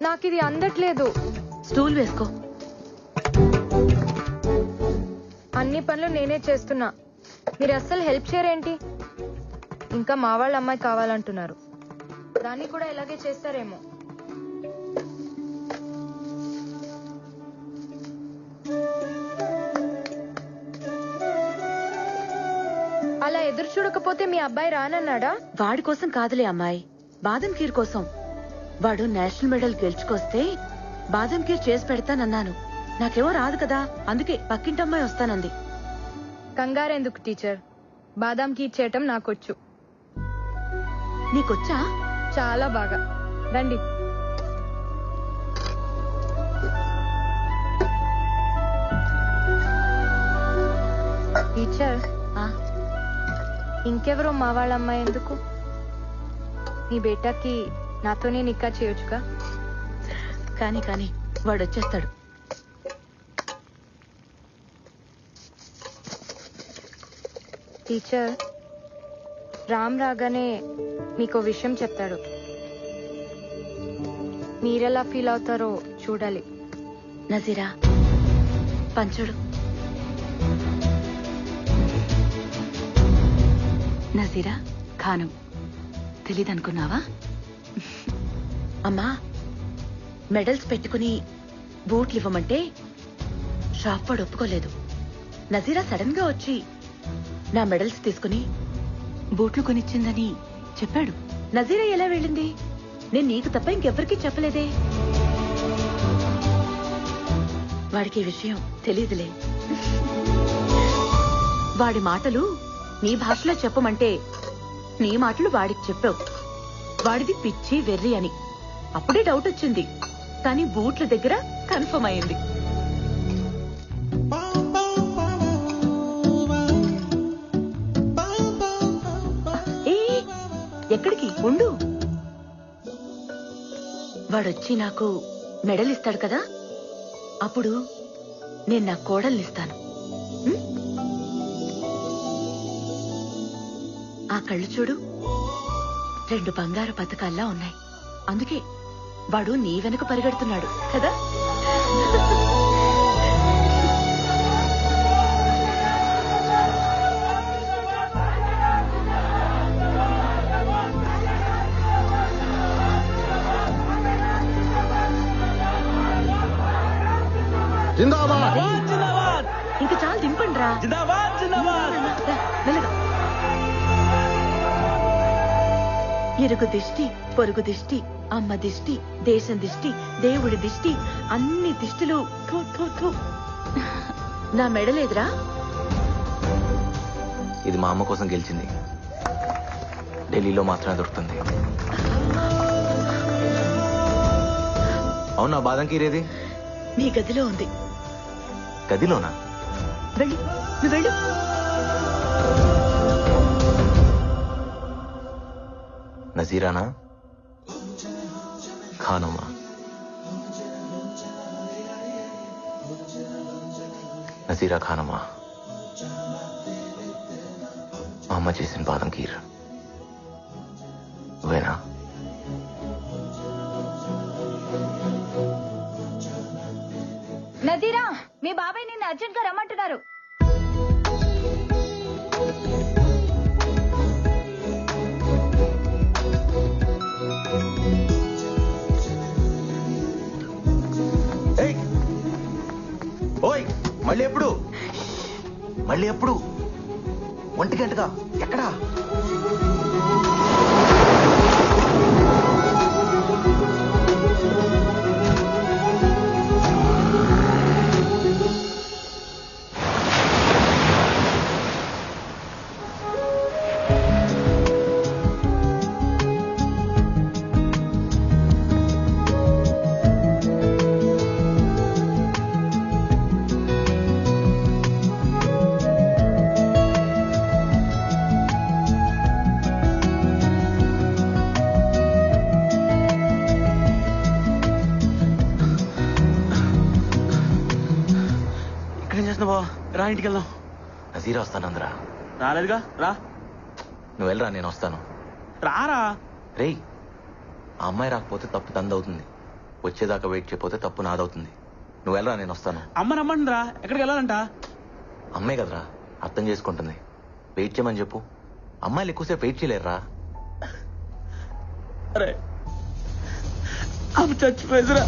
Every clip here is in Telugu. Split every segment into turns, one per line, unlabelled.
నాకు ఇది అందట్లేదు.
స్టూల్ వేసుకో.
అన్ని పనులు నేనే చేస్తున్నా, మీరు అస్సలు హెల్ప్ చేయరేంటి? ఇంకా మా వాళ్ళ అమ్మాయి కావాలంటున్నారు, దాన్ని కూడా ఇలాగే చేస్తారేమో. అలా ఎదురు చూడకపోతే మీ అబ్బాయి రానన్నాడా?
వాడి కోసం కాదులే అమ్మాయి, బాదం ఖీర్ కోసం. వాడు నేషనల్ మెడల్ గెలుచుకొస్తే బాదం ఖీర్ చేసి పెడతానన్నాను. నాకేమో రాదు కదా, అందుకే పక్కింటమ్మాయి వస్తానంది.
కంగారెందుకు టీచర్, బాదాం ఖీర్ చేయటం నాకొచ్చు.
నీకొచ్చా?
చాలా బాగా. రండి. టీచర్, ఇంకెవరో మా వాళ్ళ అమ్మాయి ఎందుకు? మీ బేటాకి నాతోనే నిక్కా చేయొచ్చుగా.
కానీ కానీ వాడు వచ్చేస్తాడు.
టీచర్, రామ్ రాగానే మీకో విషయం చెప్తాడు, మీరెలా ఫీల్ అవుతారో చూడాలి.
నజీరా, పంచుడు. నజీరా ఖానం తెలీదనుకున్నావా? అమ్మా, మెడల్స్ పెట్టుకుని బూట్లు ఇవ్వమంటే షాప్ వాడు ఒప్పుకోలేదు. నజీరా సడన్ గా వచ్చి నా మెడల్స్ తీసుకుని బూట్లు కొనిచ్చిందని చెప్పాడు. నజీరా ఎలా వెళ్ళింది? నేను నీకు తప్ప ఇంకెవ్వరికీ చెప్పలేదే. వాడికి ఈ విషయం తెలీదులే. వాడి మాటలు నీ భాషలో చెప్పమంటే నీ మాటలు వాడికి చెప్పావు. వాడిది పిచ్చి వెర్రి అని అప్పుడే డౌట్ వచ్చింది, కానీ బూట్ల దగ్గర కన్ఫర్మ్ అయింది. ఎక్కడికి ఉండు. వాడొచ్చి నాకు మెడల్ ఇస్తాడు కదా, అప్పుడు నేను నా కోడల్నిస్తాను. ఆ కళ్ళు చూడు, 2 బంగారు పథకాల్లా ఉన్నాయి. అందుకే వాడు నీ వెనుక పరిగెడుతున్నాడు కదా. ఇంకా చాలా దింపండి రా. ఇరుగు దిష్టి, పొరుగు దిష్టి, అమ్మ దిష్టి, దేశం దిష్టి, దేవుడి దిష్టి, అన్ని దిష్టిలు. నా మెడలేదురా.
ఇది మా అమ్మ కోసం గెలిచింది, ఢిల్లీలో మాత్రమే దొరుకుతుంది. అవునా, బాదం కీరేది
నీ గదిలో ఉంది.
గదిలోనా?
వెళ్ళు, నువ్వు వెళ్ళు.
నజీరానా ఖానమ్మా? నజీరా ఖానమ్మా, మా అమ్మ చేసిన బాదం కీర్ నువ్వేనా?
నజీరా, మీ బాబాయ్ నిన్ను అర్జెంట్ గా రమ్మంటున్నారు.
ఓయ్, మళ్ళీ ఎప్పుడు? మళ్ళీ ఎప్పుడు? 1 గంటగా? ఎక్కడా?
రా, ఇంటికి వెళ్దాం.
నజీరా వస్తానందరా.
రాలేదుగా, రా.
నువ్వు వెళ్ళరా, నేను వస్తాను.
రారా.
రేయ్, ఆ అమ్మాయి రాకపోతే తప్పు తందవుతుంది. వచ్చేదాకా వెయిట్ చేయకపోతే తప్పు నాదవుతుంది. నువ్వు వెళ్ళరా, నేను వస్తాను.
అమ్మ రమ్మండి రా. ఎక్కడికి వెళ్ళాలంట?
అమ్మే కదరా, అర్థం చేసుకుంటుంది. వెయిట్ చేయమని చెప్పు. అమ్మాయిలు ఎక్కువసేపు వెయిట్ చేయలేరురా.
అరే అమ్మ చచ్చిపోయిందిరా.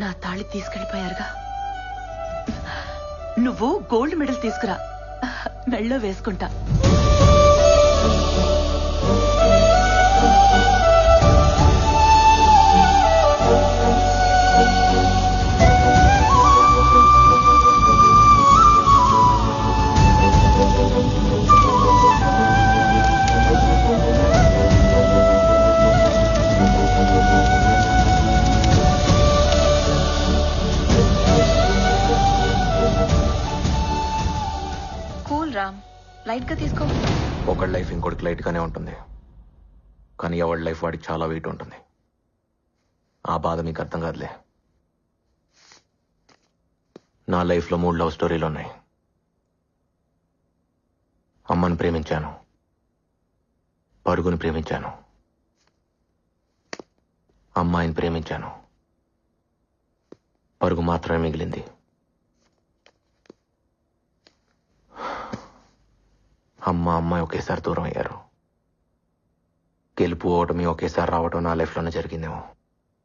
నా తాళి తీసుకెళ్లిపోయారుగా. నువ్వు గోల్డ్ మెడల్ తీసుకురా, మెళ్ళో వేసుకుంటా. లైట్ గా తీసుకో.
ఒకటి లైఫ్ ఇంకోటికి లైట్ గానే ఉంటుంది, కానీ ఎవరి లైఫ్ వాడికి చాలా వెయిట్ ఉంటుంది. ఆ బాధ మీకు అర్థం కాదులే. నా లైఫ్ లో 3 లవ్ స్టోరీలు ఉన్నాయి. అమ్మని ప్రేమించాను, పరుగుని ప్రేమించాను, అమ్మాయిని ప్రేమించాను. పరుగు మాత్రమే మిగిలింది. అమ్మాయి ఒకేసారి దూరం అయ్యారు. గెలుపు ఓటమి ఒకేసారి రావటం నా లైఫ్ లోనే జరిగిందేమో.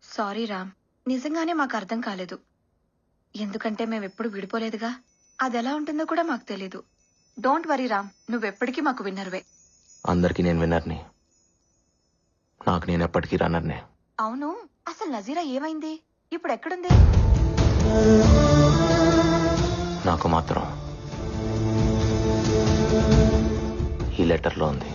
సారీ రామ్, నిజంగానే మాకు అర్థం కాలేదు. ఎందుకంటే మేమెప్పుడు విడిపోలేదుగా. అది ఎలా ఉంటుందో కూడా మాకు తెలీదు. డోంట్ వరీ రామ్, నువ్వెప్పటికీ మాకు విన్నర్వే.
అందరికీ నేను విన్నర్ని, నాకు నేను ఎప్పటికీ రన్నర్నే.
అవును, అసలు నజీరా ఏమైంది? ఇప్పుడు ఎక్కడుంది?
నాకు మాత్రం ఈ లెటర్లో ఉంది.